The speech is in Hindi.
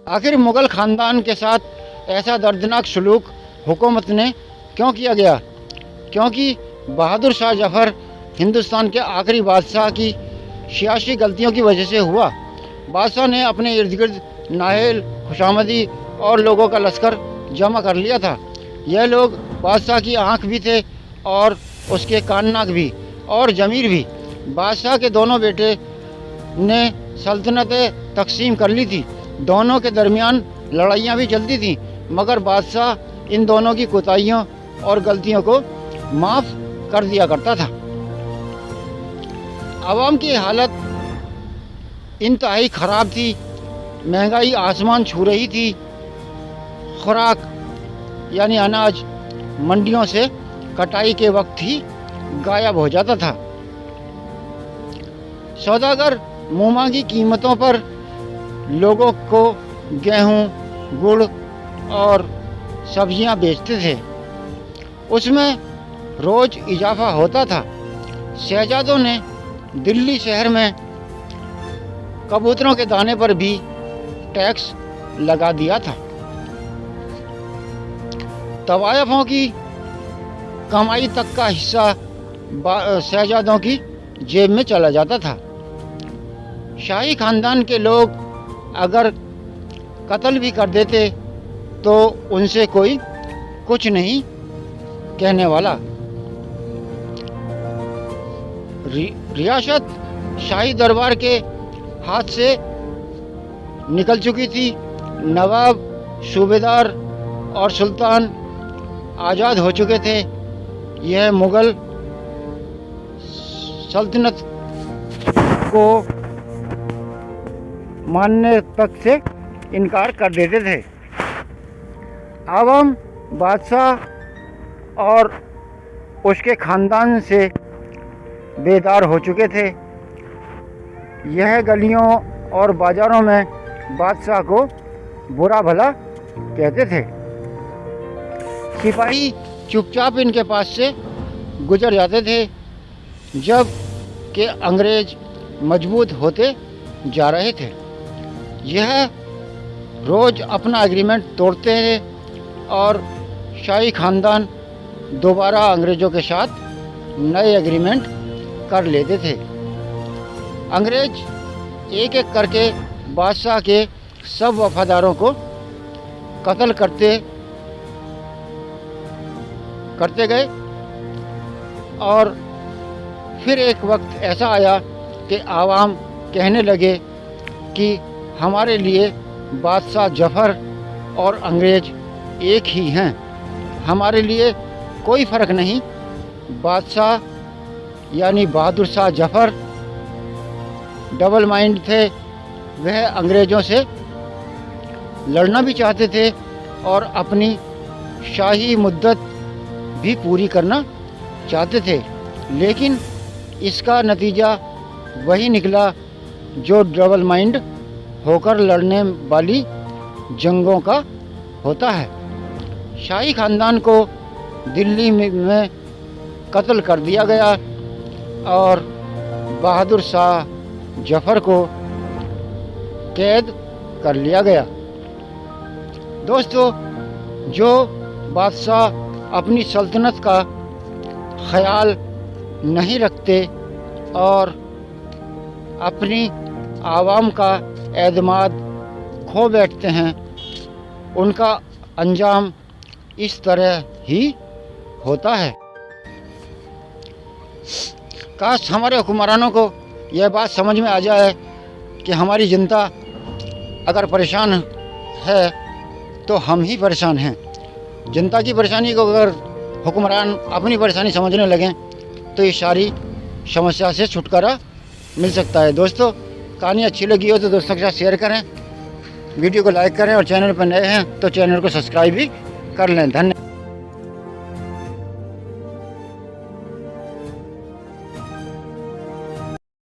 आखिर मुग़ल ख़ानदान के साथ ऐसा दर्दनाक सलूक हुकूमत ने क्यों किया गया? क्योंकि बहादुर शाह जफ़र हिंदुस्तान के आखिरी बादशाह की सियासी गलतियों की वजह से हुआ। बादशाह ने अपने इर्द गिर्द नाहेल, खुशामदी और लोगों का लश्कर जमा कर लिया था। यह लोग बादशाह की आँख भी थे और उसके कान नाक भी और ज़मीर भी। बादशाह के दोनों बेटे ने सल्तनतें तकसीम कर ली थी। दोनों के दरमियान लड़ाइयाँ भी चलती थीं, मगर बादशाह इन दोनों की कोताहियों और गलतियों को माफ़ कर दिया करता था। आवाम की हालत इंतहाई ख़राब थी। महंगाई आसमान छू रही थी। खुराक यानी अनाज मंडियों से कटाई के वक्त ही गायब हो जाता था। सौदागर मुँहमांगी कीमतों पर लोगों को गेहूं, गुड़ और सब्जियां बेचते थे। उसमें रोज़ इजाफा होता था। शहजादों ने दिल्ली शहर में कबूतरों के दाने पर भी टैक्स लगा दिया था। तवायफों की कमाई तक का हिस्सा शहजादों की जेब में चला जाता था। शाही खानदान के लोग अगर कत्ल भी कर देते तो उनसे कोई कुछ नहीं कहने वाला। रियासत शाही दरबार के हाथ से निकल चुकी थी। नवाब, सूबेदार और सुल्तान आज़ाद हो चुके थे। यह मुग़ल सल्तनत को मानने तक से इनकार कर देते थे। आवाम बादशाह और उसके ख़ानदान से बेदार हो चुके थे। यह गलियों और बाज़ारों में बादशाह को बुरा भला कहते थे। सिपाही चुपचाप इनके पास से गुजर जाते थे, जब कि अंग्रेज़ मजबूत होते जा रहे थे। यह रोज़ अपना एग्रीमेंट तोड़ते थे और शाही ख़ानदान दोबारा अंग्रेज़ों के साथ नए एग्रीमेंट कर लेते थे। अंग्रेज़ एक एक करके बादशाह के सब वफादारों को कत्ल करते गए और फिर एक वक्त ऐसा आया कि आवाम कहने लगे कि हमारे लिए बादशाह जफ़र और अंग्रेज़ एक ही हैं, हमारे लिए कोई फ़र्क नहीं। बादशाह यानी बहादुर शाह जफ़र डबल माइंड थे। वह अंग्रेज़ों से लड़ना भी चाहते थे और अपनी शाही मुद्दत भी पूरी करना चाहते थे, लेकिन इसका नतीजा वही निकला जो डबल माइंड होकर लड़ने वाली जंगों का होता है। शाही ख़ानदान को दिल्ली में कत्ल कर दिया गया और बहादुर शाह जफ़र को कैद कर लिया गया। दोस्तों, जो बादशाह अपनी सल्तनत का ख्याल नहीं रखते और अपनी आवाम का एतमाद खो बैठते हैं, उनका अंजाम इस तरह ही होता है। काश हमारे हुक्मरानों को यह बात समझ में आ जाए कि हमारी जनता अगर परेशान है तो हम ही परेशान हैं। जनता की परेशानी को अगर हुक्मरान अपनी परेशानी समझने लगें तो ये सारी समस्या से छुटकारा मिल सकता है। दोस्तों, कहानी अच्छी लगी हो तो दोस्तों के साथ शेयर करें, वीडियो को लाइक करें और चैनल पर नए हैं तो चैनल को सब्सक्राइब भी कर लें। धन्यवाद।